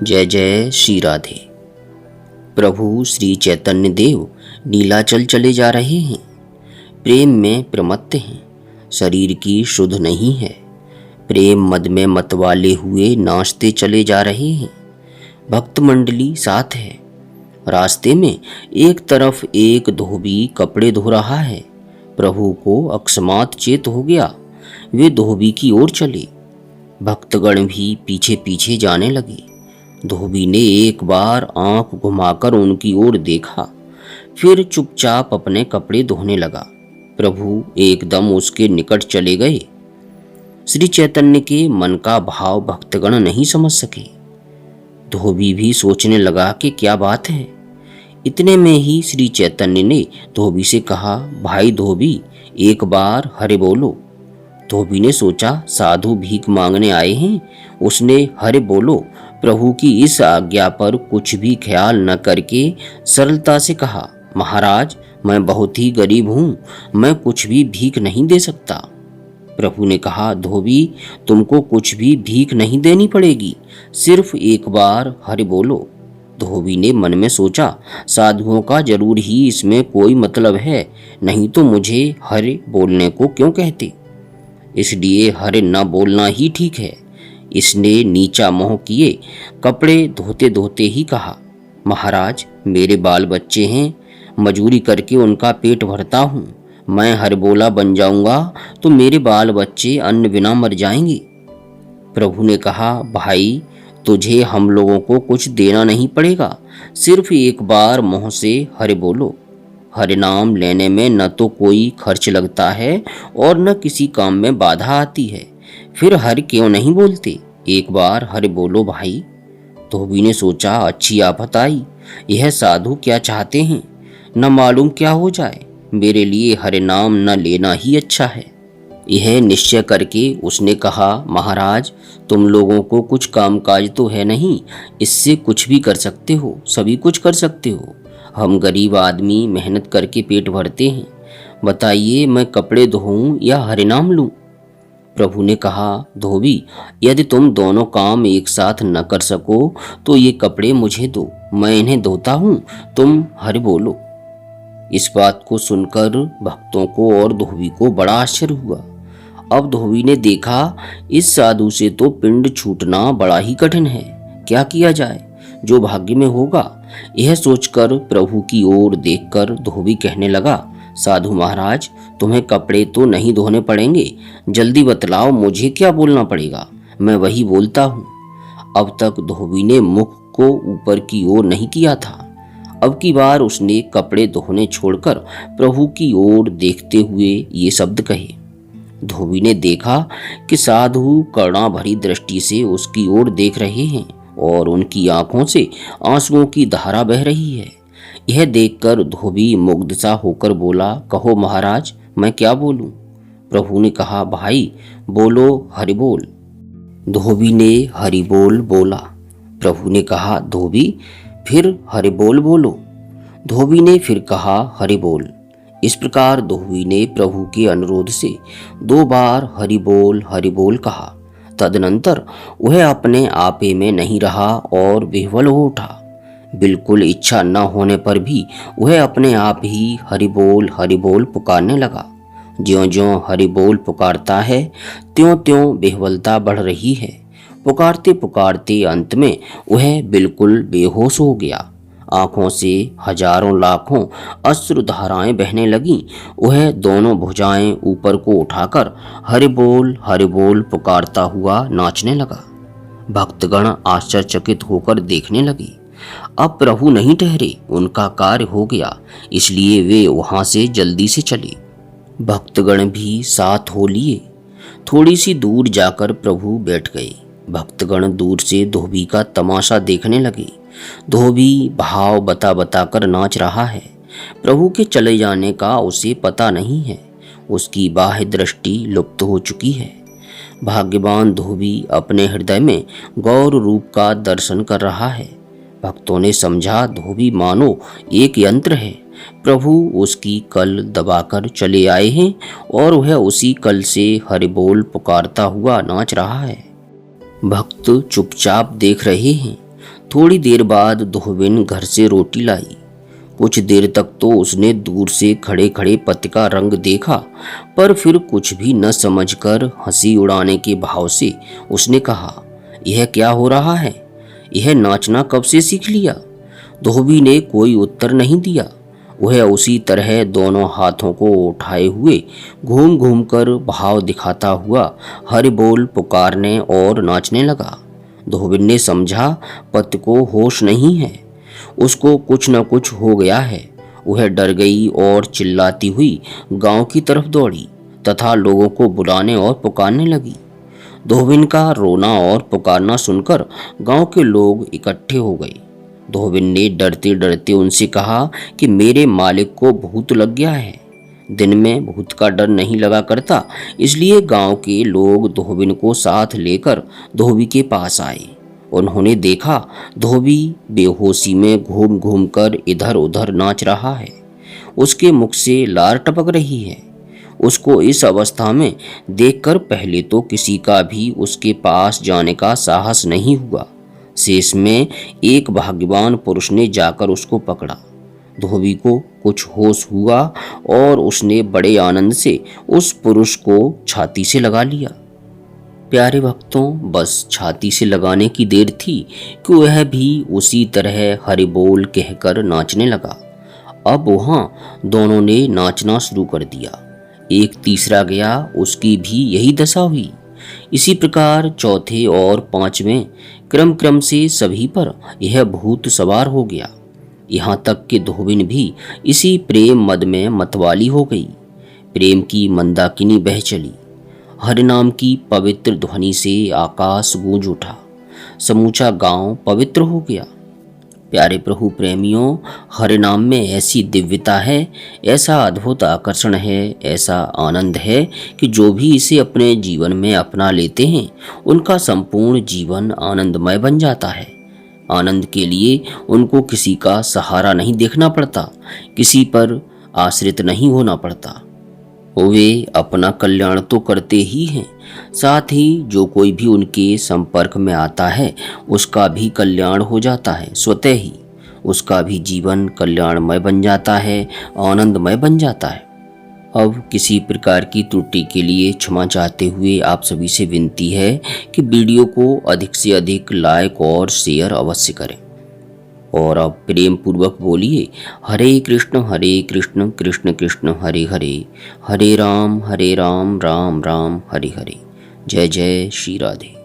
जय जय श्री राधे। प्रभु श्री चैतन्य देव नीलाचल चले जा रहे हैं। प्रेम में प्रमत्त हैं, शरीर की शुद्ध नहीं है। प्रेम मद में मतवाले हुए नाचते चले जा रहे हैं। भक्त मंडली साथ है। रास्ते में एक तरफ एक धोबी कपड़े धो रहा है। प्रभु को अकस्मात चेत हो गया। वे धोबी की ओर चले। भक्तगण भी पीछे पीछे जाने लगे। धोबी ने एक बार आंख घुमाकर उनकी ओर देखा, फिर चुपचाप अपने कपड़े धोने लगा। प्रभु एकदम उसके निकट चले गए। श्री चैतन्य के मन का भाव भक्तगण नहीं समझ सके। धोबी भी सोचने लगा कि क्या बात है। इतने में ही श्री चैतन्य ने धोबी से कहा, भाई धोबी, एक बार हरे बोलो। धोबी ने सोचा साधु भीख मांगने आए हैं। उसने हरे बोलो प्रभु की इस आज्ञा पर कुछ भी ख्याल न करके सरलता से कहा, महाराज, मैं बहुत ही गरीब हूँ, मैं कुछ भी भीख नहीं दे सकता। प्रभु ने कहा, धोबी, तुमको कुछ भी भीख नहीं देनी पड़ेगी, सिर्फ एक बार हरे बोलो। धोबी ने मन में सोचा, साधुओं का जरूर ही इसमें कोई मतलब है, नहीं तो मुझे हरे बोलने को क्यों कहते। इसलिए हरे न बोलना ही ठीक है। इसने नीचा मुंह किए कपड़े धोते धोते ही कहा, महाराज, मेरे बाल बच्चे हैं, मजूरी करके उनका पेट भरता हूँ। मैं हरबोला बन जाऊंगा तो मेरे बाल बच्चे अन्न बिना मर जाएंगे। प्रभु ने कहा, भाई, तुझे हम लोगों को कुछ देना नहीं पड़ेगा, सिर्फ एक बार मुंह से हरे बोलो। हरे नाम लेने में न तो कोई खर्च लगता है और न किसी काम में बाधा आती है। फिर हर क्यों नहीं बोलते, एक बार हरे बोलो भाई। धोबी ने सोचा, अच्छी आफत आई। यह साधु क्या चाहते हैं, न मालूम क्या हो जाए। मेरे लिए हरे नाम न लेना ही अच्छा है। यह निश्चय करके उसने कहा, महाराज, तुम लोगों को कुछ कामकाज तो है नहीं, इससे कुछ भी कर सकते हो, सभी कुछ कर सकते हो। हम गरीब आदमी मेहनत करके पेट भरते हैं। बताइए, मैं कपड़े धोऊं या हरे नाम लूं। प्रभु ने कहा, धोबी, यदि तुम दोनों काम एक साथ न कर सको तो ये कपड़े मुझे दो, मैं इन्हें धोता हूं, तुम हरे बोलो। इस बात को सुनकर भक्तों को और धोबी को बड़ा आश्चर्य हुआ। अब धोबी ने देखा, इस साधु से तो पिंड छूटना बड़ा ही कठिन है। क्या किया जाए, जो भाग्य में होगा। यह सोचकर प्रभु की ओर देखकर धोबी कहने लगा, साधु महाराज, तुम्हें कपड़े तो नहीं धोने पड़ेंगे, जल्दी बतलाओ मुझे क्या बोलना पड़ेगा, मैं वही बोलता हूँ। अब तक धोबी ने मुख को ऊपर की ओर नहीं किया था। अब की बार उसने कपड़े धोने छोड़कर प्रभु की ओर देखते हुए ये शब्द कहे। धोबी ने देखा कि साधु करुणा भरी दृष्टि से उसकी ओर देख रहे हैं और उनकी आंखों से आंसुओं की धारा बह रही है। यह देखकर धोबी मुग्ध सा होकर बोला, कहो महाराज, मैं क्या बोलूं। प्रभु ने कहा, भाई, बोलो हरि बोल। धोबी ने हरि बोल बोला। प्रभु ने कहा, धोबी, फिर हरि बोल बोलो। धोबी ने फिर कहा, हरि बोल। इस प्रकार धोबी ने प्रभु के अनुरोध से 2 बार हरि बोल कहा। तदनंतर वह अपने आपे में नहीं रहा और विह्वल हो उठा। बिल्कुल इच्छा न होने पर भी वह अपने आप ही हरि बोल पुकारने लगा। ज्यों-ज्यों हरि बोल पुकारता है, त्यों-त्यों विह्वलता बढ़ रही है। पुकारते पुकारते अंत में वह बिल्कुल बेहोश हो गया। आंखों से हजारों लाखों अश्रु धाराएं बहने लगीं। वह दोनों भुजाएं ऊपर को उठाकर हरि बोल पुकारता हुआ नाचने लगा। भक्तगण आश्चर्यचकित होकर देखने लगे। अब प्रभु नहीं ठहरे, उनका कार्य हो गया, इसलिए वे वहां से जल्दी से चले। भक्तगण भी साथ हो लिए। थोड़ी सी दूर जाकर प्रभु बैठ गए। भक्तगण दूर से धोबी का तमाशा देखने लगे। धोबी भाव बता बता कर नाच रहा है। प्रभु के चले जाने का उसे पता नहीं है। उसकी बाह्य दृष्टि लुप्त हो चुकी है। भाग्यवान धोबी अपने हृदय में गौर रूप का दर्शन कर रहा है। भक्तों ने समझा, धोबी मानो एक यंत्र है। प्रभु उसकी कल दबाकर चले आए हैं और वह उसी कल से हरि बोल पुकारता हुआ नाच रहा है। भक्त चुपचाप देख रहे हैं। थोड़ी देर बाद धोबिन घर से रोटी लाई। कुछ देर तक तो उसने दूर से खड़े खड़े पति का रंग देखा, पर फिर कुछ भी न समझकर हंसी उड़ाने के भाव से उसने कहा, यह क्या हो रहा है? यह नाचना कब से सीख लिया? धोबी ने कोई उत्तर नहीं दिया। वह उसी तरह दोनों हाथों को उठाए हुए घूम घूम कर भाव दिखाता हुआ हरि बोल पुकारने और नाचने लगा। धोबिन ने समझा पति को होश नहीं है, उसको कुछ न कुछ हो गया है। वह डर गई और चिल्लाती हुई गांव की तरफ दौड़ी तथा लोगों को बुलाने और पुकारने लगी। धोबिन का रोना और पुकारना सुनकर गांव के लोग इकट्ठे हो गए। धोबिन ने डरते डरते उनसे कहा कि मेरे मालिक को भूत लग गया है। दिन में भूत का डर नहीं लगा करता, इसलिए गांव के लोग धोबिन को साथ लेकर धोबी के पास आए। उन्होंने देखा धोबी बेहोशी में घूम घूम कर इधर उधर नाच रहा है। उसके मुख से लार टपक रही है। उसको इस अवस्था में देखकर पहले तो किसी का भी उसके पास जाने का साहस नहीं हुआ। शेष में एक भाग्यवान पुरुष ने जाकर उसको पकड़ा। धोबी को कुछ होश हुआ और उसने बड़े आनंद से उस पुरुष को छाती से लगा लिया। प्यारे भक्तों, बस छाती से लगाने की देर थी कि वह भी उसी तरह हरि बोल कहकर नाचने लगा। अब वहां दोनों ने नाचना शुरू कर दिया। एक तीसरा गया, उसकी भी यही दशा हुई। इसी प्रकार चौथे और पांचवें क्रम क्रम से सभी पर यह भूत सवार हो गया। यहाँ तक कि धोबिन भी इसी प्रेम मद में मतवाली हो गई। प्रेम की मंदाकिनी बह चली। हरि नाम की पवित्र ध्वनि से आकाश गूंज उठा। समूचा गांव पवित्र हो गया। प्यारे प्रभु प्रेमियों, हरि नाम में ऐसी दिव्यता है, ऐसा अद्भुत आकर्षण है, ऐसा आनंद है कि जो भी इसे अपने जीवन में अपना लेते हैं उनका संपूर्ण जीवन आनंदमय बन जाता है। आनंद के लिए उनको किसी का सहारा नहीं देखना पड़ता, किसी पर आश्रित नहीं होना पड़ता। वे अपना कल्याण तो करते ही हैं, साथ ही जो कोई भी उनके संपर्क में आता है उसका भी कल्याण हो जाता है। स्वतः ही उसका भी जीवन कल्याणमय बन जाता है, आनंदमय बन जाता है। अब किसी प्रकार की त्रुटि के लिए क्षमा चाहते हुए आप सभी से विनती है कि वीडियो को अधिक से अधिक लाइक और शेयर अवश्य करें। और अब प्रेम पूर्वक बोलिए, हरे कृष्ण कृष्ण कृष्ण हरे हरे, हरे राम राम राम हरे हरे। जय जय श्री राधे।